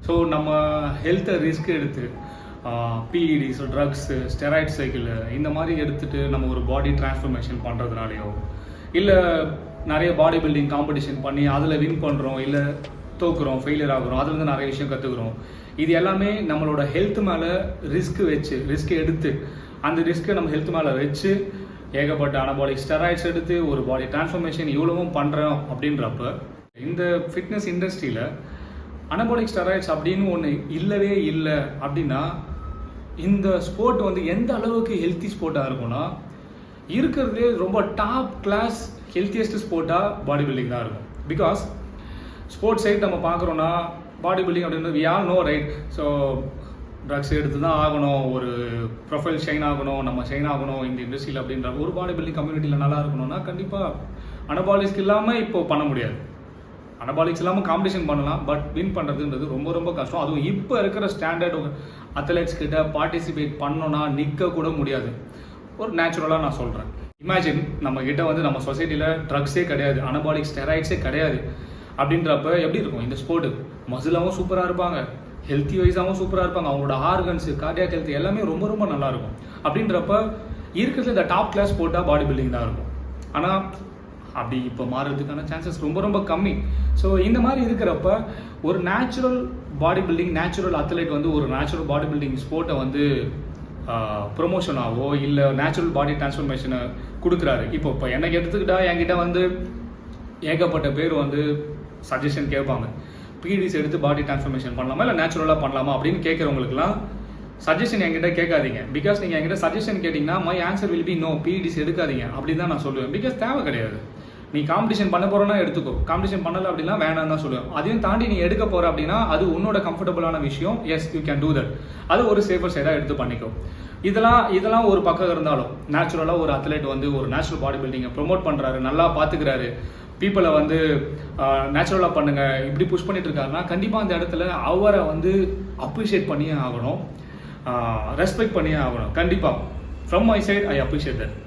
So நம்ம ஹெல்த்தை risk எடுத்து பிஇடிஸ், ட்ரக்ஸு, ஸ்டெராய்ட் சைக்கிள் இந்த மாதிரி எடுத்துகிட்டு நம்ம ஒரு பாடி டிரான்ஸ்ஃபர்மேஷன் பண்ணுறதுனாலையோ, இல்லை நிறைய பாடி பில்டிங் காம்படிஷன் பண்ணி அதில் வின் பண்ணுறோம், இல்லை தோக்குறோம், ஃபெயிலியர் ஆகுறோம், அதுலேருந்து நிறைய விஷயம் கற்றுக்குறோம். இது எல்லாமே நம்மளோட ஹெல்த் மேலே ரிஸ்க் எடுத்து அந்த ரிஸ்க்கை நம்ம ஹெல்த் மேலே வச்சு ஏகப்பட்ட அனபாலிக் ஸ்டெராய்ட்ஸ் எடுத்து ஒரு பாடி டிரான்ஸ்ஃபர்மேஷன் இவ்வளவும் பண்ணுறோம். அப்படின்றப்ப இந்த ஃபிட்னஸ் இண்டஸ்ட்ரியில் அனபாலிக் ஸ்டெராய்ட்ஸ் அப்படின்னு ஒன்று இல்லவே இல்லை. அப்படின்னா இந்த ஸ்போர்ட் வந்து எந்த அளவுக்கு ஹெல்த்தி ஸ்போர்ட்டாக இருக்கும்னா, இருக்கிறதுலே ரொம்ப டாப் கிளாஸ் ஹெல்த்தியஸ்ட் ஸ்போர்ட்டாக பாடி பில்டிங் தான் இருக்கும். பிகாஸ் ஸ்போர்ட்ஸ் சைட் நம்ம பார்க்குறோன்னா பாடி பில்டிங் அப்படின்றது we all know right. So drugs எடுத்து தான் ஆகணும், ஒரு ப்ரொஃபைல் ஷைன் ஆகணும், நம்ம ஷைன் ஆகணும் இந்த இண்டஸ்ட்ரியில் அப்படின்ற ஒரு பாடி பில்டிங் கம்யூனிட்டியில் நல்லா இருக்கணும்னா கண்டிப்பாக அனபாலிக்ஸ் இல்லாமல் இப்போது பண்ண முடியாது. அனபாலிக்ஸ் இல்லாமல் காம்படிஷன் பண்ணலாம், பட் வின் பண்ணுறதுன்றது ரொம்ப ரொம்ப கஷ்டம். அதுவும் இப்போ இருக்கிற ஸ்டாண்டர்ட் அத்லெட்ஸ் கிட்ட பார்ட்டிசிபேட் பண்ணோன்னா நிற்க கூட முடியாது. ஒரு நேச்சுரலாக நான் சொல்கிறேன். இமேஜின் நம்ம கிட்ட வந்து நம்ம சொசைட்டியில் ட்ரக்ஸே கிடையாது, அனபாலிக் ஸ்டெராய்ட்ஸே கிடையாது. அப்படின்றப்ப எப்படி இருக்கும் இந்த ஸ்போர்ட்டு? மசிலாகவும் சூப்பராக இருப்பாங்க, ஹெல்த்தி வைஸாகவும் சூப்பராக இருப்பாங்க, அவங்களோட ஆர்கன்ஸு, கார்டியாக் ஹெல்த் எல்லாமே ரொம்ப ரொம்ப நல்லாயிருக்கும். அப்படின்றப்ப இருக்கிறதுல இந்த டாப் கிளாஸ் ஸ்போர்ட்டாக பாடி பில்டிங் தான் இருக்கும். ஆனால் அப்படி இப்போ மாறுறதுக்கான சான்சஸ் ரொம்ப ரொம்ப கம்மி. ஸோ இந்த மாதிரி இருக்கிறப்ப ஒரு natural body building, natural athlete வந்து ஒரு நேச்சுரல் பாடி பில்டிங் ஸ்போர்ட்டை வந்து ப்ரொமோஷனாகவோ இல்லை நேச்சுரல் பாடி டிரான்ஸ்ஃபர்மேஷனை கொடுக்குறாரு. இப்போ எனக்கு எடுத்துக்கிட்டா என்கிட்ட வந்து ஏகப்பட்ட பேர் வந்து சஜஷன் கேட்பாங்க, பிடிஸ் எடுத்து பாடி டிரான்ஸ்ஃபர்மேஷன் பண்ணலாமா இல்லை நேச்சுரலாக பண்ணலாமா அப்படின்னு கேட்குறவங்களுக்குலாம் சஜஷன் என்கிட்ட கேட்காதீங்க. பிகாஸ் நீங்கள் என்கிட்ட சஜஷன் கேட்டிங்கன்னா my answer will be no, PEDs எடுக்காதீங்க அப்படின்னு தான் நான் சொல்லுவேன். பிகாஸ் தேவை கிடையாது. நீ காம்படிஷன் பண்ண போகிறோன்னா எடுத்துக்கோ, காம்படிஷன் பண்ணலை அப்படின்னா வேணாம் தான் சொல்லுவேன். அதையும் தாண்டி நீ எடுக்க போகிற அப்படின்னா அது உன்னோட கம்ஃபர்டபுளான விஷயம். Yes, you can do that. அது ஒரு சேஃபர் சைடாக எடுத்து பண்ணிக்கோ. இதெல்லாம் ஒரு பக்கம் இருந்தாலும் நேச்சுரலாக ஒரு அத்லெட் வந்து ஒரு நேச்சுரல் பாடி பில்டிங்கை ப்ரொமோட் பண்ணுறாரு, நல்லா பார்த்துக்கிறாரு, பீப்புளை வந்து நேச்சுரலாக பண்ணுங்கள் இப்படி புஷ் பண்ணிட்டு இருக்காருன்னா கண்டிப்பாக அந்த இடத்துல அவரை வந்து அப்ரிஷியேட் பண்ணியே ஆகணும், ரெஸ்பெக்ட் பண்ணியே ஆகணும். கண்டிப்பாக from my side I appreciate that.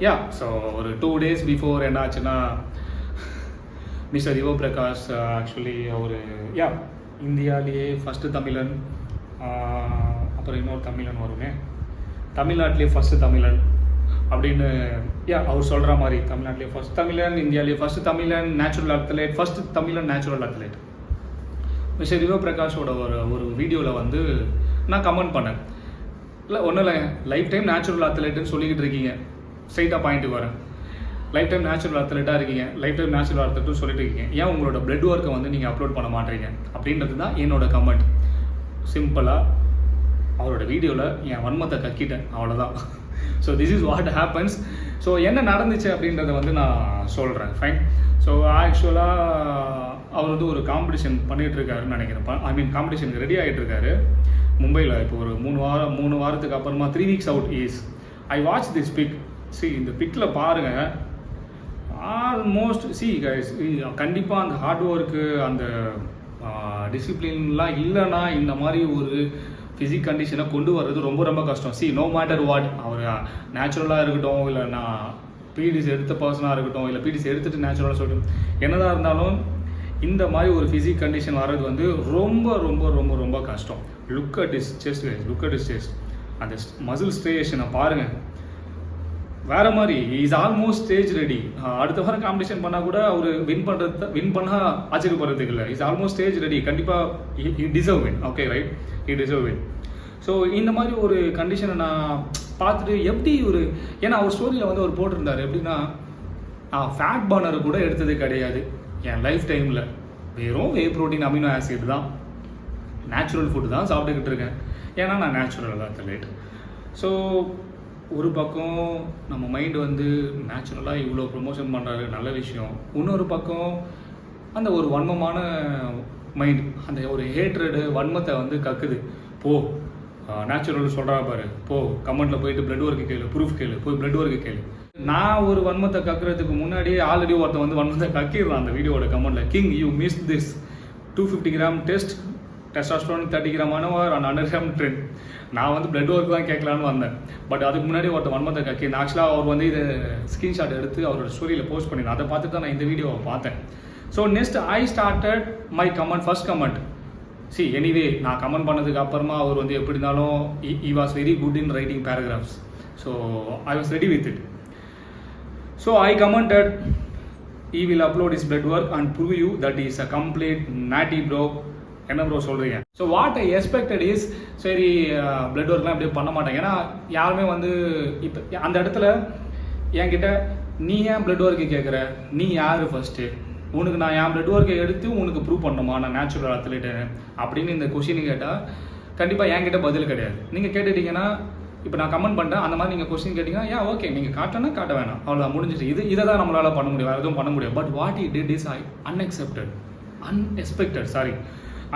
Yeah, so ஒரு 2 days பிஃபோர் என்ன ஆச்சுன்னா, மிஸ்டர் யுவ பிரகாஷ் ஆக்சுவலி அவர் இந்தியாவிலேயே ஃபஸ்ட்டு தமிழன், அப்புறம் இன்னொரு தமிழன் வருமே, தமிழ்நாட்டிலேயே ஃபஸ்ட்டு தமிழன் அப்படின்னு அவர் சொல்கிற மாதிரி தமிழ்நாட்டிலேயே ஃபஸ்ட் தமிழன், இந்தியாவிலேயே ஃபஸ்ட்டு தமிழன் நேச்சுரல் அத்லெட், ஃபஸ்ட்டு தமிழன் நேச்சுரல் அத்லெட் மிஸ்டர் யுவ பிரகாஷோட ஒரு வீடியோவில் வந்து நான் கமெண்ட் பண்ணேன். இல்லை ஒன்றும் இல்லை, லைஃப் டைம் நேச்சுரல் அத்லெட்டுன்னு சொல்லிக்கிட்டு இருக்கீங்க, ஸ்ட்ரைட்டாக பாயிண்ட்டுக்கு வரேன். லைஃப் டைம் நேச்சுரல் அத்லெட்டாக இருக்கீங்க, லைஃப் டைம் நேச்சுரல் அத்லெட்டுன்னு சொல்லிட்டு இருக்கீங்க, ஏன் உங்களோட பிளட் ஒர்க்கை வந்து நீங்கள் அப்லோட் பண்ண மாட்டீங்க அப்படின்றது தான் என்னோட கமெண்ட். சிம்பிளாக அவரோட வீடியோவில் என் வன்மத்தை கக்கிட்டேன், அவ்வளோதான். So this is what happens. So என்ன நடந்துச்சு அப்படின்றத வந்து நான் சொல்கிறேன். ஃபைன். ஸோ ஆக்சுவலாக அவர் வந்து ஒரு காம்படிஷன் பண்ணிகிட்ருக்காருன்னு நினைக்கிறேன். ஐ மீன் காம்படிஷனுக்கு ரெடி ஆகிட்டு இருக்காரு மும்பையில். இப்போ ஒரு 3 வாரத்துக்கு அப்புறமா 3 weeks out is. I watch this pic. இந்த பிக்கில் பாருங்கள், ஆல்மோஸ்ட் கைஸ், கண்டிப்பாக அந்த ஹார்ட் ஒர்க்கு, அந்த டிசிப்ளின்லாம் இல்லைன்னா இந்த மாதிரி ஒரு ஃபிசிக் கண்டிஷனை கொண்டு வர்றது ரொம்ப ரொம்ப கஷ்டம். நோ மேட்டர் வாட், அவர் நேச்சுரலாக இருக்கட்டும், இல்லை நான் பிடிஸ் எடுத்த பர்சனாக இருக்கட்டும், இல்லை பிடிஸ் எடுத்துகிட்டு நேச்சுரலாக சொல்லட்டும், என்னதான் இருந்தாலும் இந்த மாதிரி ஒரு ஃபிசிக் கண்டிஷன் வர்றது வந்து ரொம்ப ரொம்ப ரொம்ப ரொம்ப கஷ்டம். Look at is chest guys, look at is chest. அந்த மசில் ஸ்ட்ரேஷனை பாருங்கள், வேறு மாதிரி. Is almost stage ready. அடுத்த வாரம் காம்படிஷன் பண்ணால் கூட அவர் வின் பண்ணால் ஆச்சரியப்படுறதுக்கு இல்லை. Is almost stage ready. கண்டிப்பாக he deserve win. Okay right, he deserve win. So இந்த மாதிரி ஒரு கண்டிஷனை நான் பார்த்துட்டு எப்படி ஏன்னா அவர் ஸ்டோரியில் வந்து அவர் போட்டிருந்தார் எப்படின்னா, ஃபேட் பர்னர் கூட எடுத்தது கிடையாது என் லைஃப் டைமில், வெறும் வே ப்ரோட்டீன் அமினோ ஆசிட் தான், நேச்சுரல் ஃபுட்டு தான் சாப்பிட்டுக்கிட்டு இருக்கேன், ஏன்னா நான் நேச்சுரல் அத்லெட். ஸோ ஒரு பக்கம் நம்ம மைண்டு வந்து நேச்சுரலாக இவ்வளோ ப்ரொமோஷன் பண்ணுறாரு, நல்ல விஷயம். இன்னொரு பக்கம் அந்த ஒரு வன்மமான மைண்ட், அந்த ஒரு ஹேட்ரடு வன்மத்தை வந்து கக்குது. போ நேச்சுரல் சொல்கிறா பாரு, போ கமெண்ட்டில் போயிட்டு பிளட் ஒர்க்கு கேளு, ப்ரூஃப் கேளு, போய் பிளட் ஒர்க்கு கேளு. நான் ஒரு வன்மத்தை கக்குறதுக்கு முன்னாடியே ஆல்ரெடி ஒருத்தன் வந்து வன்மத்தை கக்கிடுறான் அந்த வீடியோட கமெண்ட்டில். King, you miss this 250 gram test, testosterone 30 gram Anavar and 100 gram tren. நான் வந்து பிளட் ஒர்க் தான் கேட்கலான்னு வந்தேன். பட் அதுக்கு முன்னாடி ஒருத்தர் வன்மத்தை கக்கி, ஆக்சுவலாக அவர் வந்து இதை ஸ்க்ரீன்ஷாட் எடுத்து அவரோட ஸ்டோரியில் போஸ்ட் பண்ணியிருந்தேன். அதை பார்த்துட்டு தான் நான் இந்த வீடியோவை பார்த்தேன். So next I started my comment. First comment, C anyway நான் கமெண்ட் பண்ணதுக்கு அப்புறமா அவர் வந்து எப்படி இருந்தாலும் he was very good in writing paragraphs, so I was ready with it. So I commented, he will upload his blood work and prove you that he is a complete natty bro. என்ன bro சொல்கிறீங்க? So what I expected is, சரி blood ஒர்க்லாம் அப்படியே பண்ண மாட்டாங்க. ஏன்னா யாருமே வந்து இப்போ அந்த இடத்துல என்கிட்ட நீ ஏன் பிளட் ஒர்க்கு கேட்குற, நீ யார் ஃபஸ்ட்டு, உனக்கு நான் என் பிளட் ஒர்க்கை எடுத்து உனக்கு ப்ரூவ் பண்ணணுமா நான் நேச்சுரல் அத்லெட்டுன்னு அப்படின்னு இந்த கொஷின் கேட்டால் கண்டிப்பாக என்கிட்ட பதில் கிடையாது. நீங்கள் கேட்டுட்டீங்கன்னா இப்போ நான் கமெண்ட் பண்ணிட்டேன், அந்த மாதிரி நீங்கள் கொஸ்டின் கேட்டிங்கன்னா ஏன் ஓகே நீங்கள் காட்டனா காட்ட வேணாம், அவ்வளோ முடிஞ்சிட்டு. இதை தான் நம்மளால் பண்ண முடியும், வேறு எதுவும் பண்ண முடியும். But what he did is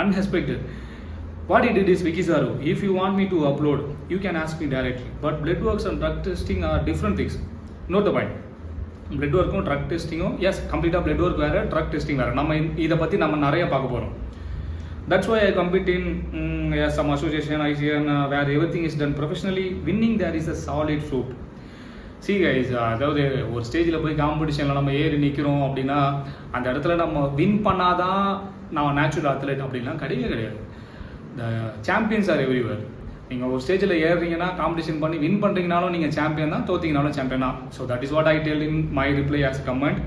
unexpected. What he did is, Vicky Saru, if you want me to upload, you can ask me directly. But blood works and drug testing are different things. Note the point. Blood work and drug testing, yes, complete blood work வேறு, drug testing வேறு. நம்ம இதை பற்றி நம்ம நிறைய பார்க்க போகிறோம். That's why I compete in some association, ICN, where everything is done professionally. Winning there is a solid fruit. See guys, அதாவது ஒரு ஸ்டேஜில் போய் காம்படிஷனில் நம்ம ஏறி நிற்கிறோம் அப்படின்னா அந்த இடத்துல நம்ம வின் பண்ணாதான் நான் நேச்சுரல் அத்லெட் அப்படின்லாம் கிடையாது. த சாம்பியன்ஸ் ஆர் எவ்ரிவேர். நீங்கள் ஒரு ஸ்டேஜில் ஏறுறீங்கன்னா காம்படிஷன் பண்ணி வின் பண்ணுறீங்கனாலும் நீங்கள் சாம்பியன் தான், தோற்றிங்கனாலும் சாம்பியன் தான். So that is what I tell in my reply as a comment.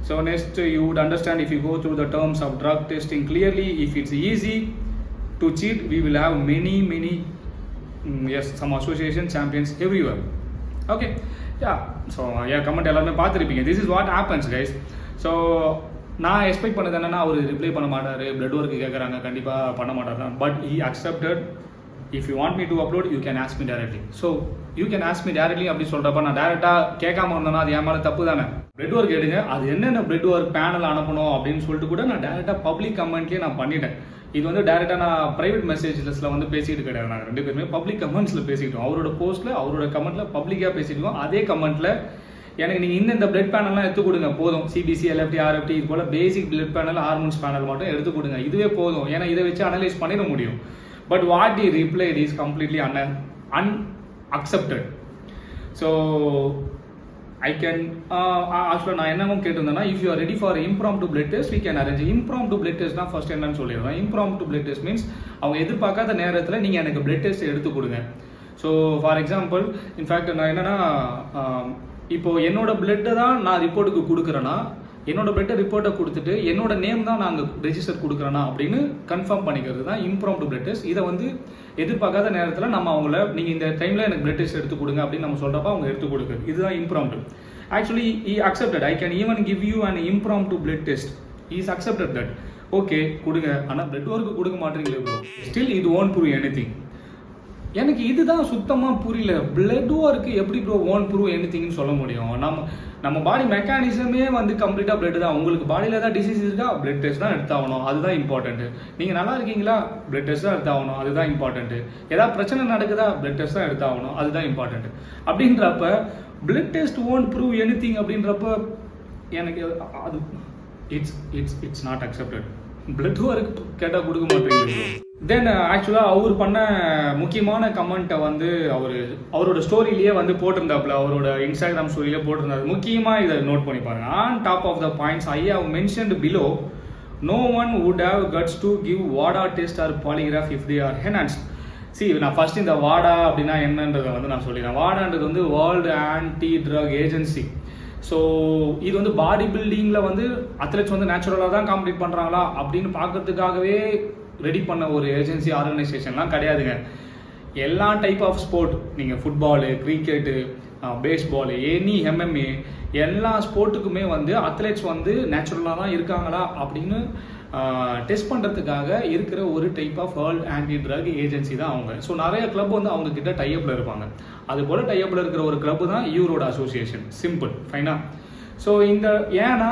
So next you would understand if you go through the terms of drug testing clearly. If it's easy to cheat, we will have many some association champions everywhere. Okay, yeah, so comment எல்லாருமே பார்த்துருப்பீங்க. This is what happens guys. So நான் expect பண்ணது என்னன்னா அவர் reply பண்ண மாட்டார், blood work கேட்குறாங்க கண்டிப்பாக பண்ண மாட்டார் தான். But he accepted, if you want me to upload you can ask me directly. So you can ask me directly அப்படி சொல்கிறப்ப நான் டேரெக்டாக கேட்காம இருந்தேன்னா அது என் மேலே தப்பு தானே. பிளட் ஒர்க் எடுங்க, அது என்னென்ன பிளட் ஒர்க் பேனல் அனுப்பணும் அப்படின்னு சொல்லிட்டு கூட நான் டேரெக்டாக பப்ளிக் கமெண்ட்லேயே நான் பண்ணிட்டேன். இது வந்து டேரெக்டாக நான் ப்ரைவேட் மெசேஜஸில் வந்து பேசிட்டு கிடையாது. நாங்கள் 2 பேருமே பப்ளிக் கமெண்ட்ஸில் பேசிக்கிட்டோம். அவரோட போஸ்ட்டில் அவரோட கமெண்ட்டில் பப்ளிக்காக பேசிக்கிட்டோம். அதே கமெண்ட்டில் எனக்கு நீங்கள் இந்த பிளட் பேனல்லாம் எடுத்து கொடுங்க போதும், சிபிசி, எல்எஃப்டி, ஆர்எஃப்டி இது போல் basic blood panel, hormones panel மட்டும் எடுத்து கொடுங்க, இதுவே போதும், ஏன்னா இதை வச்சு அனலைஸ் பண்ணிட முடியும். But what he replied is completely unaccepted. So I can ஆக்சுவலாக நான் என்னவும் கேட்டிருந்தேன்னா, if you are ready for impromptu blood test we can arrange. impromptu blood test தான் ஃபர்ஸ்ட் என்னன்னு சொல்லிடுவேன். impromptu blood test மீன்ஸ் அவங்க எதிர்பார்க்காத நேரத்தில் நீங்கள் எனக்கு பிளட் டெஸ்ட் எடுத்து கொடுங்க. ஸோ ஃபார் எக்ஸாம்பிள், இன்ஃபேக்ட் நான் என்னென்னா இப்போது என்னோட பிளட்டை தான் நான் ரிப்போர்ட்டுக்கு கொடுக்குறேன்னா, என்னோட பிளட்டை ரிப்போர்ட்டை கொடுத்துட்டு என்னோட நேம் தான் நான் அங்கே ரெஜிஸ்டர் கொடுக்குறேன்னா அப்படின்னு கன்ஃபார்ம் பண்ணிக்கிறது தான் impromptu blood test. இதை வந்து எதிர்பார்க்காத நேரத்தில் நம்ம அவங்கள நீங்கள் இந்த டைமில் எனக்கு பிளட் டெஸ்ட் எடுத்து கொடுங்க அப்படின்னு நம்ம சொல்கிறப்ப அவங்க எடுத்து கொடுக்குறது, இதுதான் impromptu. Actually he accepted. I can even give you an impromptu blood test. He is accepted that. Okay கொடுங்க, ஆனால் பிளட் ஒர்க்கு கொடுக்க மாட்டீங்களே ப்ரோ. ஸ்டில் இது won't prove anything. எனக்கு இதுதான் சுத்தமாக புரியல. பிளட் ஒர்க்கு எப்படி ப்ரோ ஓன் ப்ரூவ் எனிதிங்னு சொல்ல முடியும்? நம்ம பாடி மெக்கானிசமே வந்து கம்ப்ளீட்டாக பிளட் தான். உங்களுக்கு பாடியில் ஏதாவது டிசீஸ் இருக்கா, பிளட் டெஸ்ட் தான் எடுத்தாகணும், அதுதான் இம்பார்ட்டன்ட்டு. நீங்கள் நல்லா இருக்கீங்களா, பிளட் டெஸ்ட் தான் எடுத்தாகணும், அதுதான் இம்பார்ட்டன்ட்டு. ஏதாவது பிரச்சனை நடக்குதா, பிளட் டெஸ்ட் தான் எடுத்தாகணும், அதுதான் இம்பார்ட்டன்ட்டு. அப்படின்றப்ப blood test own prove anything அப்படின்றப்ப எனக்கு அது it's not accepted. Blood work கேட்டால் கொடுக்க மாட்டேங்குது. தென் ஆக்சுவலாக அவர் பண்ண முக்கியமான கமெண்ட்டை வந்து அவரோட ஸ்டோரியிலேயே வந்து போட்டிருந்தாப்புல, அவரோட இன்ஸ்டாகிராம் ஸ்டோரியிலே போட்டிருந்தாரு. முக்கியமாக இதை நோட் பண்ணி பாருங்க. On top of the points I have mentioned below, no one would have guts to give WADA test or polygraph if they are enhanced. See, நான் ஃபர்ஸ்ட் இந்த வாடா அப்படின்னா என்னன்றதை வந்து நான் சொல்லிடுறேன். வாடான்றது வந்து world anti drug agency. So இது வந்து பாடி பில்டிங்கில் வந்து அத்லெட்ஸ் வந்து நேச்சுரலாக தான் காம்பீட் பண்ணுறாங்களா அப்படின்னு பார்க்கறதுக்காகவே ரெடி பண்ண ஒரு ஏஜென்சி ஆர்கனைசேஷன்லாம் கிடையாதுங்க. எல்லா டைப் ஆஃப் ஸ்போர்ட், நீங்கள் ஃபுட்பாலு, கிரிக்கெட்டு, பேஸ்பாலு, எனி MMA எல்லா ஸ்போர்ட்டுக்குமே வந்து அத்லெட்ஸ் வந்து நேச்சுரலாக தான் இருக்காங்களா அப்படின்னு டெஸ்ட் பண்ணுறதுக்காக இருக்கிற ஒரு type of world anti drug agency தான் அவங்க. ஸோ நிறைய கிளப் வந்து அவங்க கிட்ட டைஅப்பில் இருப்பாங்க. அது போல் டைஅப்பில் இருக்கிற ஒரு கிளப் தான் யூரோட அசோசியேஷன். சிம்பிள், ஃபைனா. ஸோ இந்த ஏன்னா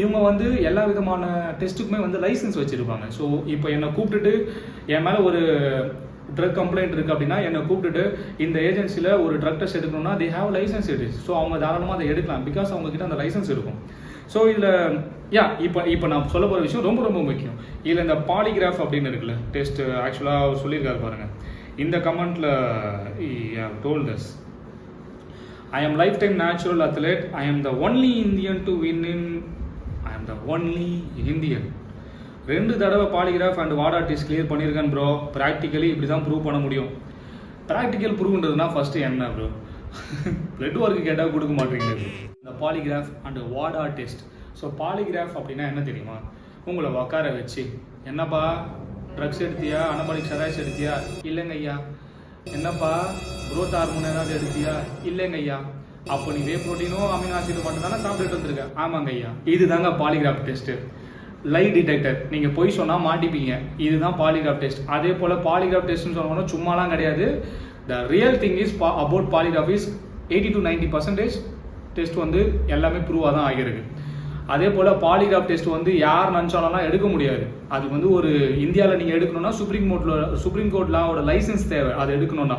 இவங்க வந்து எல்லா விதமான டெஸ்ட்டுக்குமே வந்து லைசன்ஸ் வச்சுருப்பாங்க. ஸோ இப்போ என்னை கூப்பிட்டுட்டு என் மேலே ஒரு ட்ரக் கம்ப்ளைண்ட் இருக்குது அப்படின்னா என்னை கூப்பிட்டுட்டு இந்த ஏஜென்சியில் ஒரு ட்ரக் டெஸ்ட் எடுக்கணும்னா they have license it. So அவங்க தாராளமாக அதை எடுக்கலாம், பிகாஸ் அவங்கக்கிட்ட அந்த லைசன்ஸ் இருக்கும். ஸோ இதில் இப்போ நான் சொல்ல போகிற விஷயம் ரொம்ப ரொம்ப முக்கியம். இதில் இந்த பாலிகிராஃப் அப்படின்னு இருக்குல்ல டெஸ்ட், ஆக்சுவலாக அவர் சொல்லியிருக்காரு பாருங்கள். இந்த கமெண்ட்டில் told this, I am lifetime natural athlete. I am the only Indian to win in. I am the only Indian. 2 தடவை பாலிகிராஃப் அண்ட் வாடா டெஸ்ட் கிளியர் பண்ணியிருக்கேன் ப்ரோ. ப்ராக்டிக்கலி இப்படி தான் ப்ரூவ் பண்ண முடியும். ப்ராக்டிக்கல் ப்ரூவ்ன்றதுனா ஃபஸ்ட்டு என்ன ப்ரோ? பிளட் ஒர்க்கு கேட்டால் கொடுக்க மாட்டீங்களே ப்ரோ. இந்த பாலிகிராஃப் அண்ட் வாடா டெஸ்ட். ஸோ பாலிகிராஃப் அப்படின்னா என்ன தெரியுமா? உங்களை உட்கார வச்சு, என்னப்பா ட்ரக்ஸ் எடுத்தியா, அனபாலிக் ஸ்டெராய்ட்ஸ் எடுத்தியா? இல்லைங்க ஐயா. என்னப்பா க்ரோத் ஹார்மோன் ஏதாவது எடுத்தியா? இல்லைங்க ஐயா. அப்போ நீ வே ப்ரோட்டீனோ அமினோ ஆசிட் மட்டும் தானே சாப்பிட்டுட்டு வந்துருக்க? ஆமாங்க ஐயா. இதுதாங்க பாலிகிராஃப் டெஸ்ட்டு. லை டிடெக்டர். நீங்கள் பொய் சொன்னால் மாட்டிப்பீங்க. இதுதான் பாலிகிராஃப் டெஸ்ட். அதே போல் பாலிகிராஃப் டெஸ்ட்னு சொன்னோம்னா சும்மாலாம் கிடையாது. The real thing is about polygraph is 80 to 90% test வந்து எல்லாமே ப்ரூவாக தான் ஆகியிருக்கு. அதே போல் பாலிகிராஃப் டெஸ்ட் வந்து யார் நினச்சாலும் எடுக்க முடியாது. அது வந்து ஒரு இந்தியாவில் நீங்கள் எடுக்கணும்னா சுப்ரீம் கோர்ட்லாவோட லைசன்ஸ் தேவை அது எடுக்கணும்னா.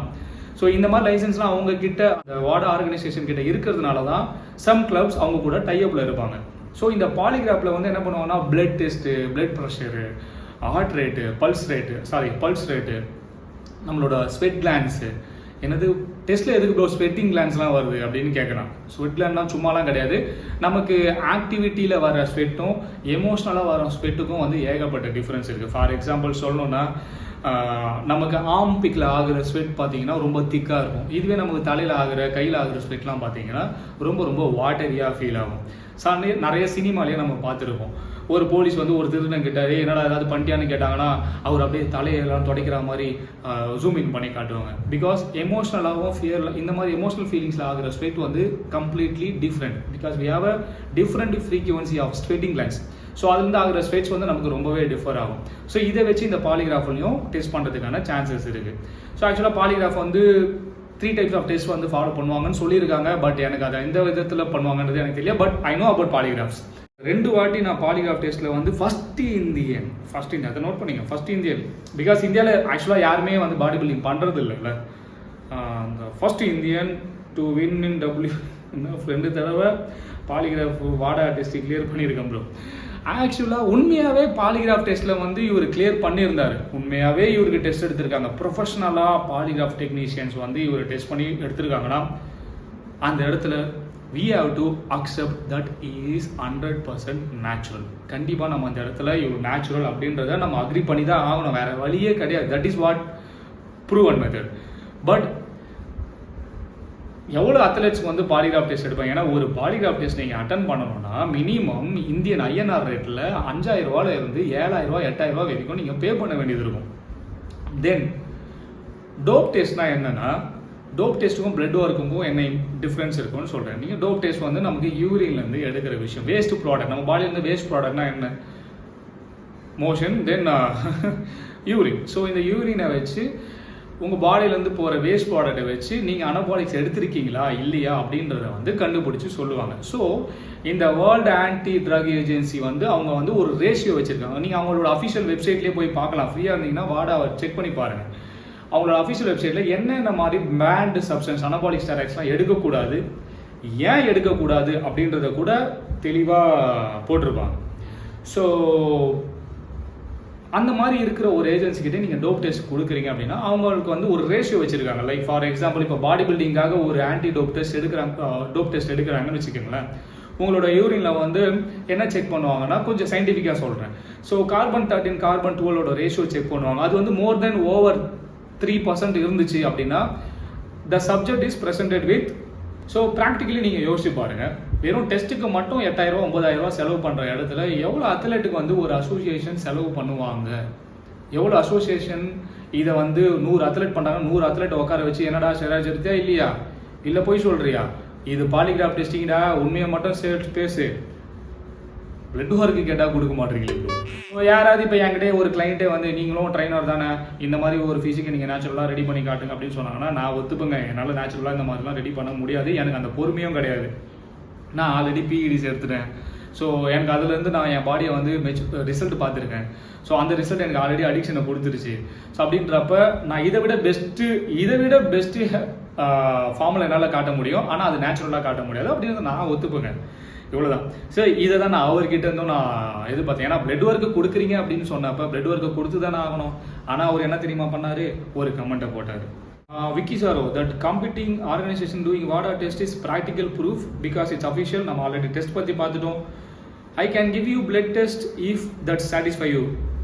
ஸோ இந்த மாதிரி லைசன்ஸ்லாம் அவங்க கிட்ட, அந்த வார்டு ஆர்கனைசேஷன் கிட்ட இருக்கிறதுனால தான் சம் கிளப்ஸ் அவங்க கூட டைஅப்பில் இருப்பாங்க. ஸோ இந்த பாலிகிராஃபில் வந்து என்ன பண்ணுவாங்கன்னா blood test, blood pressure, heart rate, pulse rate, நம்மளோட ஸ்வெட் கிளான்ஸு. என்னது டெஸ்ட்டில் எதுக்கு ப்ரோ ஸ்வெட்டிங் கிளான்ஸ்லாம் வருது அப்படின்னு கேட்குறான். ஸ்வெட் கிளான்லாம் சும்மாலாம் கிடையாது. நமக்கு ஆக்டிவிட்டியில் வர ஸ்வெட்டும் எமோஷ்னலாக வர ஸ்வெட்டுக்கும் வந்து ஏகப்பட்ட டிஃப்ரென்ஸ் இருக்குது. ஃபார் எக்ஸாம்பிள் சொல்லணுன்னா, நமக்கு ஆம் பிக்கில் ஆகிற ஸ்வெட் பார்த்தீங்கன்னா ரொம்ப திக்காக இருக்கும். இதுவே நமக்கு தலையில் ஆகிற, கையில் ஆகிற ஸ்வெட்லாம் பார்த்தீங்கன்னா ரொம்ப ரொம்ப வாட்டரியாக ஃபீல் ஆகும். நிறைய சினிமாலேயே நம்ம பார்த்துருப்போம். ஒரு போலீஸ் வந்து ஒரு திருடன் கிட்ட என்னடா ஏதாவது பண்ணிட்டியான்னு கேட்டாங்கன்னா அவர் அப்படியே தலையெல்லாம் துடைக்கிற மாதிரி ஜூம் இன் பண்ணி காட்டுவாங்க. பிகாஸ் எமோஷ்னலாகவும் ஃபியரில் இந்த மாதிரி எமோஷனல் ஃபீலிங்ஸில் ஆகிற ஸ்வெட் வந்து completely different. Because we have a different frequency of sweating glands. So அதுலேருந்து ஆகிற ஸ்வெட்ஸ் வந்து நமக்கு ரொம்பவே டிஃபர் ஆகும். ஸோ இதை வச்சு இந்த பாலிகிராஃப்லையும் டெஸ்ட் பண்ணுறதுக்கான சான்சஸ் இருக்குது. ஸோ ஆக்சுவலாக பாலிகிராஃப் வந்து 3 types ஆஃப் டெஸ்ட் வந்து ஃபாலோ பண்ணுவாங்கன்னு சொல்லியிருக்காங்க. பட் எனக்கு அதை எந்த விதத்தில் பண்ணுவாங்கன்றது எனக்கு தெரியல. But I know about polygraphs. 2 வாட்டி நான் பாலிகிராஃப் டெஸ்ட்டில் வந்து ஃபஸ்ட் இந்தியன் அதை நோட் பண்ணிங்க. First Indian. பிகாஸ் இந்தியாவில் ஆக்சுவலாக யாருமே வந்து பாடி பில்டிங் பண்ணுறது இல்லைல்ல. அந்த first Indian to win in ரெண்டு தடவை பாலிகிராஃப் வாடா டெஸ்ட்டு கிளியர் பண்ணியிருக்கேன் ப்ரோ. ஆக்சுவலாக உண்மையாகவே பாலிகிராஃப் டெஸ்ட்டில் வந்து இவர் கிளியர் பண்ணியிருந்தார். உண்மையாகவே இவருக்கு டெஸ்ட் எடுத்திருக்காங்க. ப்ரொஃபஷ்னலாக பாலிகிராஃப் டெக்னீஷியன்ஸ் வந்து இவர் டெஸ்ட் பண்ணி எடுத்திருக்காங்கன்னா அந்த இடத்துல we have to accept that he is 100% natural. கண்டிப்பாக நம்ம அந்த இடத்துல இவர் நேச்சுரல் அப்படின்றத நம்ம அக்ரி பண்ணி தான் ஆகணும். வேறு வழியே கிடையாது. That is what proven method. But எவ்வளோ அத்லெட்ஸ்க்கு வந்து பாலிகிராஃப் டெஸ்ட் எடுப்பாங்க? ஏன்னா ஒரு பாலிகிராஃப் டெஸ்ட் நீங்கள் அட்டன் பண்ணணும்னா மினிமம் இந்தியன் INR ரேட்டில் 5000 ரூபாயில இருந்து 7000 ரூபா 8000 ரூபா வரைக்கும் நீங்கள் பே பண்ண வேண்டியது இருக்கும். தென் டோப் டெஸ்ட்னா என்னன்னா, டோப் டெஸ்ட்டுக்கும் பிளட் ஒர்க்குக்கும் என்ன டிஃப்ரென்ஸ் இருக்குன்னு சொல்கிறேன். நீங்கள் டோப் டெஸ்ட் வந்து நமக்கு யூரின்லேருந்து எடுக்கிற விஷயம், வேஸ்ட் ப்ராடக்ட். நம்ம பாடியிலேருந்து வேஸ்ட் ப்ராடக்ட்னா என்ன? மோஷன், தென் யூரின். ஸோ இந்த யூரினை வச்சு உங்கள் பாடியிலேருந்து போகிற வேஸ்ட் ப்ராடக்டை வச்சு நீங்கள் அனபாலிக்ஸ் எடுத்திருக்கீங்களா இல்லையா அப்படின்றத வந்து கண்டுபிடிச்சி சொல்லுவாங்க. ஸோ இந்த வேர்ல்டு ஆன்டி ட்ரக் ஏஜென்சி வந்து அவங்க வந்து ஒரு ரேஷியோ வச்சுருக்காங்க. நீங்கள் அவங்களோட அஃபிஷியல் வெப்சைட்லேயே போய் பார்க்கலாம். ஃப்ரீயாக இருந்தீங்கன்னா வாடா செக் பண்ணி பாருங்கள். அவங்களோட அஃபிஷியல் வெப்சைட்டில் என்னென்ன மாதிரி பேண்ட் சப்ஸ்டன்ஸ் அனபாலிக் ஸ்டெராய்ட்ஸ்லாம் எடுக்கக்கூடாது, ஏன் எடுக்கக்கூடாது அப்படின்றத கூட தெளிவாக போட்டிருப்பாங்க. ஸோ அந்த மாதிரி இருக்கிற ஒரு ஏஜென்சிக்கிட்டே நீங்கள் டோப் டெஸ்ட் கொடுக்குறீங்க அப்படின்னா அவங்களுக்கு வந்து ஒரு ரேஷியோ வச்சுருக்காங்க. லைக் ஃபார் எக்ஸாம்பிள் இப்போ பாடி பில்டிங்காக ஒரு ஆன்டி டோப் டெஸ்ட் எடுக்கிறாங்கன்னு வச்சுக்கோங்களேன். உங்களோட யூரினில் வந்து என்ன செக் பண்ணுவாங்கன்னா, கொஞ்சம் சயின்டிஃபிக்காக சொல்கிறேன். ஸோ கார்பன் 13 கார்பன் 12ஓட ரேஷியோ செக் பண்ணுவாங்க. அது வந்து மோர் தென் ஓவர் 3% இருந்துச்சு அப்படின்னா the subject is presented with. So practically நீங்கள் யோசிச்சு பாருங்கள். வெறும் டெஸ்ட்டுக்கு மட்டும் 8000 ரூபா 9000 ரூபா செலவு பண்ணுற இடத்துல எவ்வளோ அத்லெட்டுக்கு வந்து ஒரு அசோசியேஷன் செலவு பண்ணுவாங்க? எவ்வளோ அசோசியேஷன் இதை வந்து 100 அத்லெட் பண்ணுறாங்க. 100 அத்லெட் உட்கார வச்சு என்னடா ஸ்டெராய்ட்ஸ் எடுத்தியா இல்லையா, இல்லை போய் சொல்கிறியா, இது பாலிகிராஃப் டெஸ்டிங்கடா, உண்மையை மட்டும் பேசு, பிளட் ஒர்க்கு கேட்டால் கொடுக்க மாட்டீங்களே ப்ரோ. ஸோ யாராவது இப்போ என்கிட்ட ஒரு கிளைண்ட்டே வந்து நீங்களும் ட்ரைனர் தானே, இந்த மாதிரி ஒரு ஃபிசிக்கை நீங்கள் நேச்சுரலாக ரெடி பண்ணி காட்டுங்க அப்படின்னு சொன்னாங்கன்னா நான் ஒத்துப்பேங்க. என்னால் நேச்சுரலாக இந்த மாதிரிலாம் ரெடி பண்ண முடியாது, எனக்கு அந்த பொறுமையும் கிடையாது. நான் ஆல்ரெடி பிஇடிஸ் எடுத்துட்டேன். ஸோ எனக்கு அதுலேருந்து நான் என் பாடியை வந்து ரிசல்ட் பார்த்துருக்கேன். ஸோ அந்த ரிசல்ட் எனக்கு ஆல்ரெடி அடிக்ஷனை கொடுத்துருச்சு. ஸோ அப்படின்றப்ப நான் இதை விட பெஸ்ட்டு ஃபார்முலா என்னால் காட்ட முடியும், ஆனால் அது நேச்சுரலாக காட்ட முடியாது அப்படின்றத நான் ஒத்துப்பேங்க. இவ்வளோதான். சரி, இதை தான் நான் அவர்கிட்ட இருந்தும் நான் எதிர்பார்த்தேன். ஏன்னா பிளட் ஒர்க்கு கொடுக்குறீங்க அப்படின்னு சொன்னப்போ பிளட் ஒர்க்கை கொடுத்து தானே ஆகணும். ஆனால் அவர் என்ன தெரியுமா பண்ணார்? ஒரு கமெண்ட்டை போட்டார். Vicky Saro, that competing organization doing WADA test is practical proof because it's official. நம்ம ஆல்ரெடி டெஸ்ட் பற்றி பார்த்துட்டோம். I can give you blood test if that satisfy you.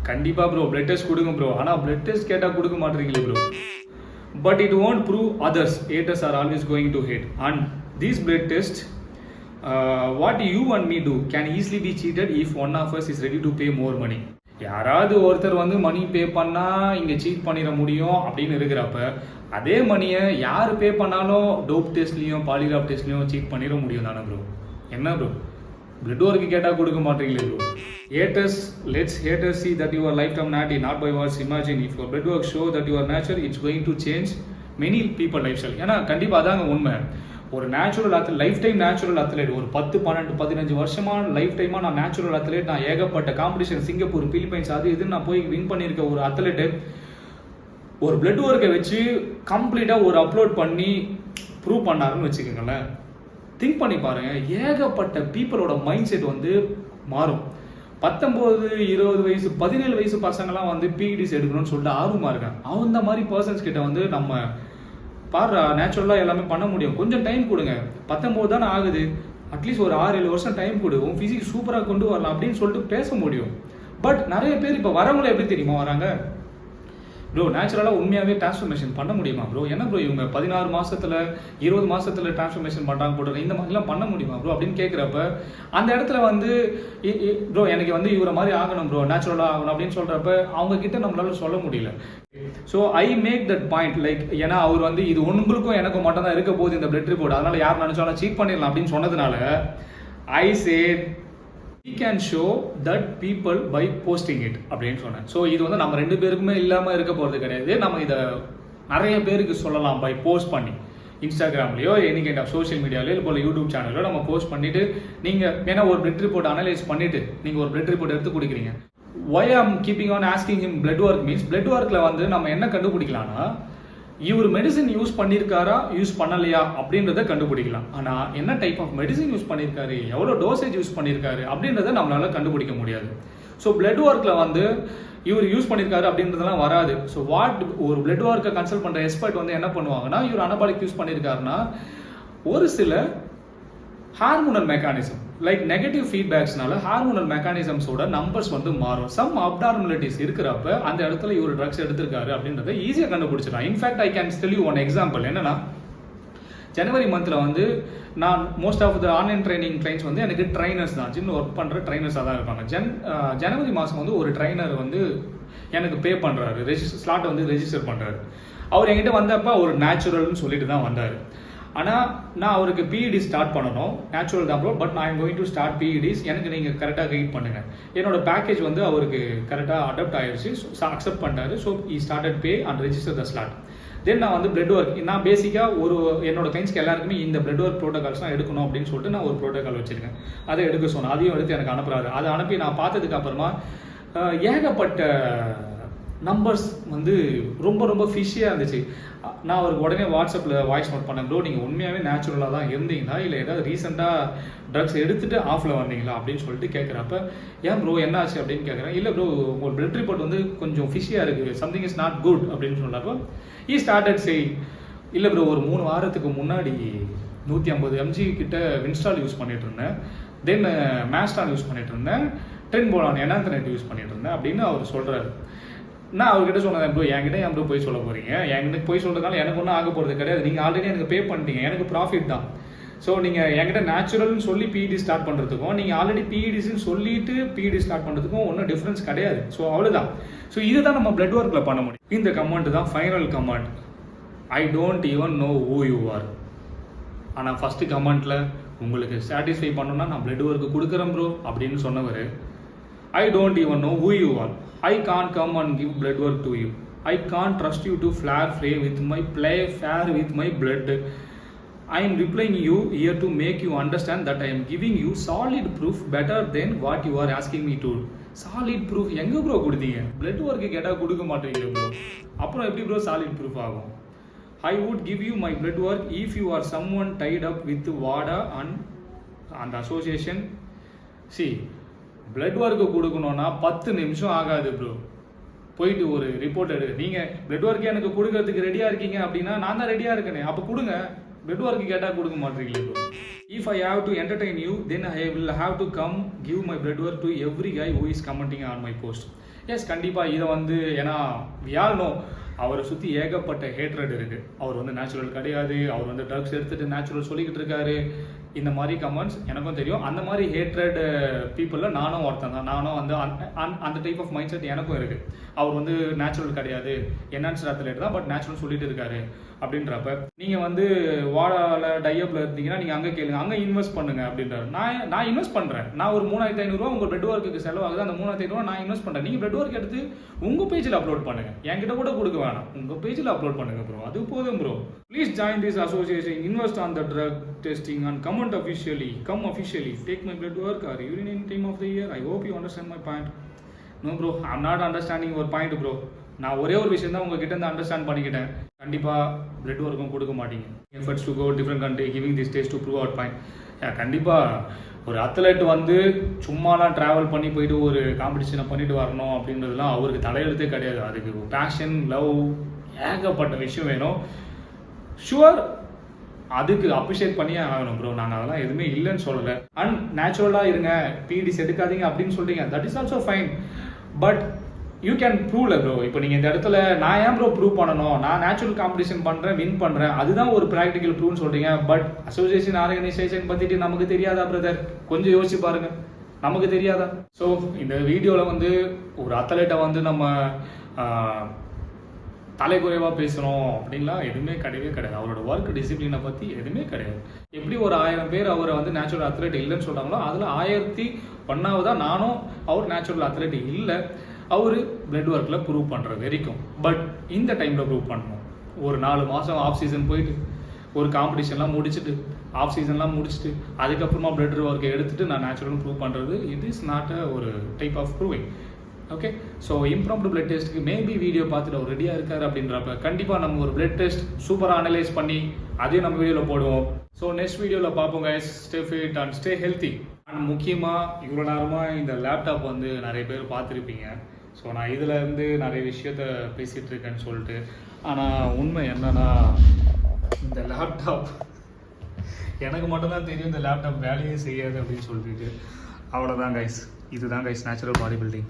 கண்டிப்பாக ப்ரோ பிளட் டெஸ்ட் கொடுங்க ப்ரோ, ஆனால் பிளட் டெஸ்ட் கேட்டால் கொடுக்க மாட்டீங்களே bro. But it won't prove others. Haters are always going to hate. And these blood tests, what you and me do can easily be cheated if one of us is ready to pay more money. யாராவது ஒருத்தர் வந்து மணி பே பண்ணால் இங்கே seat பண்ணிட முடியும் அப்படின்னு இருக்கிறப்ப அதே மணியை யார் பே பண்ணாலும் டோப் டெஸ்ட்லேயும் பாலிகிராஃப் டெஸ்ட்லேயும் சீட் பண்ணிட முடியும் தானே ப்ரோ. என்ன ப்ரோ பிளட் ஒர்க்கு கேட்டால் கொடுக்க மாட்டீங்களே bro. Haters, let's haters see that you are lifetime natty, not by words. Imagine if your blood work show that you are natural, it's going to change many people lifestyle. ஏன்னா கண்டிப்பாக அதாங்க உண்மை. ஒரு natural athlete, life time natural athlete, ஒரு 10, 12, 15 வருஷமாக life டைமாக நான் natural athlete, நான் ஏகப்பட்ட காம்படிஷன் சிங்கப்பூர், பிலிப்பைன்ஸ் அது இதுன்னு நான் போய் வின் பண்ணியிருக்க ஒரு அத்லெட்டு ஒரு பிளட் ஒர்க்கை வச்சு கம்ப்ளீட்டாக ஒரு அப்லோட் பண்ணி ப்ரூவ் பண்ணாருன்னு வச்சுக்கோங்களேன். திங்க் பண்ணி பாருங்க, ஏகப்பட்ட பீப்புளோட மைண்ட் செட் வந்து மாறும். 19, 20 வயசு 17 வயசு பசங்களாம் வந்து பிஇடிஸ் எடுக்கணும்னு சொல்லிட்டு ஆர்வமாக இருக்காங்க. அந்த மாதிரி பர்சன்ஸ் கிட்ட வந்து நம்ம பாரு நேச்சுரலாக எல்லாமே பண்ண முடியும். கொஞ்சம் டைம் கொடுங்க. 19 தானே ஆகுது, அட்லீஸ்ட் ஒரு 6-7 வருஷம் டைம் கொடு, உன் ஃபிசிக்ஸ் சூப்பராக கொண்டு வரலாம் அப்படின்னு சொல்லிட்டு பேச முடியும். பட் நிறைய பேர் இப்போ வரவங்களே எப்படி தெரியுமா வராங்க ப்ரோ, நேச்சுரலாக உண்மையாகவே டிரான்ஸ்ஃபர்மேஷன் பண்ண முடியுமா ப்ரோ? என்ன ப்ரோ இவங்க 16 மாதத்தில் 20 மாதத்தில் டிரான்ஸ்ஃபர்மேஷன் பண்ணுறாங்க போடுற, இந்த மாதிரிலாம் பண்ண முடியுமா ப்ரோ அப்படின்னு கேட்குறப்ப அந்த இடத்துல வந்து ப்ரோ எனக்கு வந்து இவரை மாதிரி ஆகணும் ப்ரோ, நேச்சுரலாக ஆகணும் அப்படின்னு சொல்கிறப்ப அவங்க கிட்ட நம்மளால சொல்ல முடியல. So I make that point like, ஏன்னா அவர் வந்து இது உங்களுக்கும் எனக்கும் மட்டும் தான் இருக்க போகுது இந்த பிளட் ரிப்போர்ட், அதனால யார் நினைச்சாலும் சீட் பண்ணிடலாம் அப்படின்னு சொன்னதுனால ஐ chat we can show that people by posting it அப்படின்னு சொன்னேன். ஸோ இது வந்து நம்ம 2 பேருக்குமே இல்லாமல் இருக்க போகிறது கிடையாது. நம்ம இதை நிறைய பேருக்கு சொல்லலாம் பை போஸ்ட் பண்ணி இன்ஸ்டாகிராம்லையோ எனி கைண்ட் ஆஃப் சோஷியல் மீடியாவிலையோ இல்லை போல யூடியூப் சேனலோ நம்ம போஸ்ட் பண்ணிவிட்டு நீங்கள் ஏன்னா ஒரு பிளட் ரிப்போர்ட் அனலைஸ் பண்ணிவிட்டு நீங்கள் ஒரு பிளட் ரிப்போர்ட் எடுத்து கொடுக்குறீங்க. why I'm keeping on asking him blood work means blood workல வந்து நம்ம என்ன கண்டுபிடிக்கலாம்னா இவர் மெடிசின் யூஸ் பண்ணியிருக்காரா யூஸ் பண்ணலையா அப்படின்றத கண்டுபிடிக்கலாம். ஆனால் என்ன டைப் ஆஃப் மெடிசின் யூஸ் பண்ணியிருக்காரு, எவ்வளோ டோசேஜ் யூஸ் பண்ணியிருக்காரு அப்படின்றத நம்மளால கண்டுபிடிக்க முடியாது. ஸோ பிளட் ஒர்க்கில் வந்து இவர் யூஸ் பண்ணியிருக்காரு அப்படின்றதெல்லாம் வராது. ஸோ ஒரு பிளட் ஒர்க்கை கன்சல்ட் பண்ணுற எக்ஸ்பர்ட் வந்து என்ன பண்ணுவாங்கன்னா, இவர் அனபாலிக் யூஸ் பண்ணியிருக்காருன்னா ஒரு சில ஹார்மோனல் மெக்கானிசம் லைக் நெகட்டிவ் ஃபீட்பேக்ஸ்னால ஹார்மோனல் மெக்கானிசம்ஸோட நம்பர்ஸ் வந்து மாறும். சம் அப்டார்மலிட்டிஸ் இருக்கிறப்ப அந்த இடத்துல இவர் ட்ரக்ஸ் எடுத்திருக்காரு அப்படின்றத ஈஸியாக கண்டுபிடிச்சிடலாம். In fact I can tell you one example. என்னன்னா ஜனவரி மந்தில் வந்து நான் most of the online training clients வந்து எனக்கு ட்ரைனர்ஸ் தான், ஜிம் ஒர்க் பண்ணுற ட்ரைனர்ஸாக தான் இருப்பாங்க. ஜனவரி மாதம் வந்து ஒரு ட்ரைனர் வந்து எனக்கு பே பண்ணுறாரு, ஸ்லாட்டை வந்து ரெஜிஸ்டர் பண்ணுறாரு. அவர் என்கிட்ட வந்தப்போ ஒரு நேச்சுரல்னு சொல்லிட்டு தான் வந்தார். ஆனால் நான் அவருக்கு பிஇடி ஸ்டார்ட் பண்ணணும், நேச்சுரல் தான் ப்ரோ, பட் நான் ஐம் கோயிங் டு ஸ்டார்ட் பிஇடிஸ், எனக்கு நீங்கள் கரெக்டாக கைட் பண்ணுங்கள். என்னோட பேக்கேஜ் வந்து அவருக்கு கரெக்டாக அடாப்ட் ஆயிடுச்சு, அக்செப்ட் பண்ணிட்டாரு. So he started pay and register the slot. Then நான் வந்து பிளட் ஒர்க், நான் பேசிக்காக என்னோட கிளைண்ட்ஸ்க்கு எல்லாருக்குமே இந்த பிளட் ஒர்க் ப்ரோட்டோகால்ஸ்லாம் எடுக்கணும் அப்படின்னு சொல்லிட்டு நான் ஒரு ப்ரோட்டோகால் வச்சுருக்கேன். அதை எடுக்க சொன்னேன், அதையும் எடுத்து எனக்கு அனுப்புறாரு. அதை அனுப்பி நான் பார்த்ததுக்கு அப்புறமா ஏகப்பட்ட நம்பர்ஸ் வந்து ரொம்ப ரொம்ப ஃபிஷியாக இருந்துச்சு. நான் அவருக்கு உடனே வாட்ஸ்அப்பில் வாய்ஸ் நோட் பண்ணேன், ப்ரோ நீங்கள் உண்மையாகவே நேச்சுரலாக தான் இருந்தீங்களா இல்லை ஏதாவது ரீசெண்டாக ட்ரக்ஸ் எடுத்துகிட்டு ஆஃபில் வந்தீங்களா அப்படின்னு சொல்லிட்டு கேட்குறப்ப, ஏன் ப்ரோ என்ன ஆச்சு அப்படின்னு கேட்குறேன். இல்லை ப்ரோ உங்கள் பிளட் ரிப்போர்ட் வந்து கொஞ்சம் ஃபிஷியாக இருக்குது, சம்திங் இஸ் நாட் குட் அப்படின்னு சொன்னப்போ ஈ ஸ்டார்டட் செய், இல்லை ப்ரோ ஒரு 3 வாரத்துக்கு முன்னாடி 150 mg கிட்ட வின்ஸ்டால் யூஸ் பண்ணிட்டு இருந்தேன், தென் மேஸ்டால் யூஸ் பண்ணிட்டு இருந்தேன், ட்ரென்போலான் எனாந்தனைட் யூஸ் பண்ணிட்டு இருந்தேன் அப்படின்னு அவர் சொல்கிறாரு. நான் அவர்கிட்ட சொன்னேன், ப்ரோ என்கிட்ட என் ப்ரோ போய் சொல்ல போகிறீங்க, என்கிட்ட போய் சொல்கிறதுனால எனக்கு ஒன்றும் ஆக போகிறது கிடையாது, நீங்கள் ஆல்ரெடி எனக்கு பே பண்ணிட்டீங்க, எனக்கு ப்ராஃபிட் தான். ஸோ நீங்கள் என்கிட்ட நேச்சுரல்னு சொல்லி பிஇடி ஸ்டார்ட் பண்ணுறதுக்கும் நீங்கள் ஆல்ரெடி பிஇடிஸ்ன்னு சொல்லிட்டு பிஇடி ஸ்டார்ட் பண்ணுறதுக்கும் ஒன்றும் டிஃப்ரென்ஸ் கிடையாது. ஸோ அவ்வளோதான். ஸோ இதுதான் நம்ம பிளட் ஒர்க்கில் பண்ண முடியும். இந்த கமெண்ட் தான் final comment. I don't even know who you are. ஆனால் ஃபஸ்ட்டு கமெண்ட்டில் உங்களுக்கு சாட்டிஸ்ஃபை பண்ணணும்னா நான் பிளட் ஒர்க்கு கொடுக்குறேன் ப்ரோ அப்படின்னு சொன்னவர், I don't even know who you are. I can't come and give blood work to you. I can't trust you to play fair with my blood. I am replying you here to make you understand that I am giving you solid proof better than what you are asking me to. Solid proof எங்க bro கொடுத்தீங்க? blood work கேட்டா கொடுக்க மாட்டீங்க bro. அப்புறம் எப்படி bro solid proof ஆகும்? I would give you my blood work if you are someone tied up with WADA and association. See, blood work கொடுக்கணும்னா 10 நிமிஷம் ஆகாது ப்ரோ. போயிட்டு ஒரு ரிப்போர்ட் எடு. நீங்கள் பிளட் ஒர்க்கு எனக்கு கொடுக்கறதுக்கு ரெடியாக இருக்கீங்க அப்படின்னா நான் தான் ரெடியாக இருக்கேனே, அப்போ கொடுங்க. பிளட் ஒர்க்கு கேட்டால் கொடுக்க மாட்டீங்களே bro. If I have to entertain you, then I will have to come give my blood work to every guy who is commenting on my post. Yes கண்டிப்பாக இதை வந்து ஏன்னா we all know அவரை சுற்றி ஏகப்பட்ட ஹேட்ரட் இருக்குது. அவர் வந்து natural கிடையாது, அவர் வந்து ட்ரக்ஸ் எடுத்துகிட்டு நேச்சுரல் சொல்லிக்கிட்டு இருக்காரு, இந்த மாதிரி கமெண்ட்ஸ் எனக்கும் தெரியும். அந்த மாதிரி ஹேட்ரட் பீப்புளில் நானும் ஒருத்தன் தான். நானும் வந்து அந்த டைப் ஆஃப் மைண்ட் செட் எனக்கும் இருக்குது. அவர் வந்து நேச்சுரல் கிடையாது, என்ஹான்ஸ்ட் அத்லெட் தான், பட் நேச்சுரல் சொல்லிட்டு இருக்காரு அப்படின்றப்ப நீங்கள் வந்து வாழால டைஅப்பில் இருந்தீங்கன்னா நீங்கள் அங்கே கேளுங்க, அங்கே இன்வெஸ்ட் பண்ணுங்க அப்படின்றாரு. நான் இன்வெஸ்ட் பண்ணுறேன். நான் ஒரு 3500 உங்கள் பிளட் ஒர்க்குக்கு செலவாகுது. அந்த 3500 நான் இன்வெஸ்ட் பண்ணுறேன். நீங்கள் பிளட் ஒர்க் எடுத்து உங்கள் பேஜில் அப்லோட் பண்ணுங்கள், என்கிட்ட கூட கொடுக்க வேணாம், உங்கள் பேஜில் அப்லோட் பண்ணுங்க ப்ரோ, அது போதும் bro. Please join this association, invest on the drug testing and comment officially, come officially, take my blood work or urine time of the year. I hope you understand my point. No bro, I am not understanding ஒரு point bro. நான் ஒரே ஒரு விஷயம் தான் உங்ககிட்ட இருந்து understand பண்ணிக்கிட்டேன். கண்டிப்பாக பிளட் ஒர்க்கும் கொடுக்க மாட்டீங்க. Efforts to go different country giving this days to prove out point. கண்டிப்பாக ஒரு அத்லெட் வந்து சும்மாலாம் ட்ராவல் பண்ணி போயிட்டு ஒரு காம்படிஷனை பண்ணிட்டு வரணும் அப்படின்றதுலாம் அவருக்கு தலையெழுத்தே கிடையாது. அதுக்கு பேஷன், லவ், ஏகப்பட்ட விஷயம் வேணும். ஷுவர் அதுக்கு அப்ரிஷியேட் பண்ணியே ஆகணும் ப்ரோ. நாங்கள் அதெல்லாம் எதுவுமே இல்லைன்னு சொல்லலை. அண்ட் நேச்சுரலாக இருங்க, பிடிஸ் எடுக்காதீங்க அப்படின்னு சொல்கிறீங்க, that is also fine. But you can ப்ரூவ்ல ப்ரோ. இப்போ நீங்கள் இந்த இடத்துல நான் ஏன் ப்ரோ ப்ரூவ் பண்ணணும், நான் நேச்சுரல் காம்படிஷன் பண்ணுறேன், வின் பண்ணுறேன், அதுதான் ஒரு ப்ராக்டிக்கல் ப்ரூவ்னு சொல்கிறீங்க. பட் அசோசியேஷன் ஆர்கனைசேஷன் பற்றிட்டு நமக்கு தெரியாதா பிரதர்? கொஞ்சம் யோசிச்சு பாருங்க, நமக்கு தெரியாதா? ஸோ இந்த வீடியோவில் வந்து ஒரு அத்லெட்டை வந்து நம்ம தலைக்குறைவாக பேசுகிறோம் அப்படின்லாம் எதுவுமே கிடையவே கிடையாது. அவரோட ஒர்க் டிசிப்ளினை பற்றி எதுவுமே கிடையாது. எப்படி ஒரு 1000 பேர் அவரை வந்து நேச்சுரல் அத்லெட் இல்லைன்னு சொல்கிறாங்களோ அதில் 1001 நானும் அவர் நேச்சுரல் அத்லெட் இல்லை, அவர் பிளட் ஒர்க்கில் ப்ரூவ் பண்ணுற வரைக்கும். பட் இந்த டைமில் ப்ரூவ் பண்ணணும். ஒரு 4 மாதம் ஆஃப் சீசன் போயிட்டு ஒரு காம்படிஷன்லாம் முடிச்சுட்டு ஆஃப் சீசன்லாம் முடிச்சுட்டு அதுக்கப்புறமா பிளட் ஒர்க்கை எடுத்துகிட்டு நான் நேச்சுரல் ப்ரூவ் பண்ணுறது இட் இஸ் நாட் ஒரு type of proving. Okay, so impromptu blood டெஸ்ட்டுக்கு மேபி வீடியோ பார்த்துட்டு அவர் ரெடியாக இருக்காரு அப்படின்றப்ப கண்டிப்பாக நம்ம ஒரு பிளட் டெஸ்ட் சூப்பராக அனலைஸ் பண்ணி அதையும் நம்ம வீடியோவில் போடுவோம். ஸோ நெக்ஸ்ட் வீடியோவில் பார்ப்போம் guys. Stay fit and stay healthy. And முக்கியமாக இவ்வளோ நேரமாக இந்த லேப்டாப் வந்து நிறைய பேர் பார்த்துருப்பீங்க. ஸோ நான் இதில் இருந்து நிறைய விஷயத்த பேசிகிட்டு இருக்கேன்னு சொல்லிட்டு, ஆனால் உண்மை என்னன்னா இந்த லேப்டாப் எனக்கு மட்டும்தான் தெரியும் இந்த லேப்டாப் வேலையே செய்யாது அப்படின்னு சொல்லிட்டு. அவ்வளோதான் கைஸ், இதுதான் கைஸ் நேச்சுரல் பாடி பில்டிங்.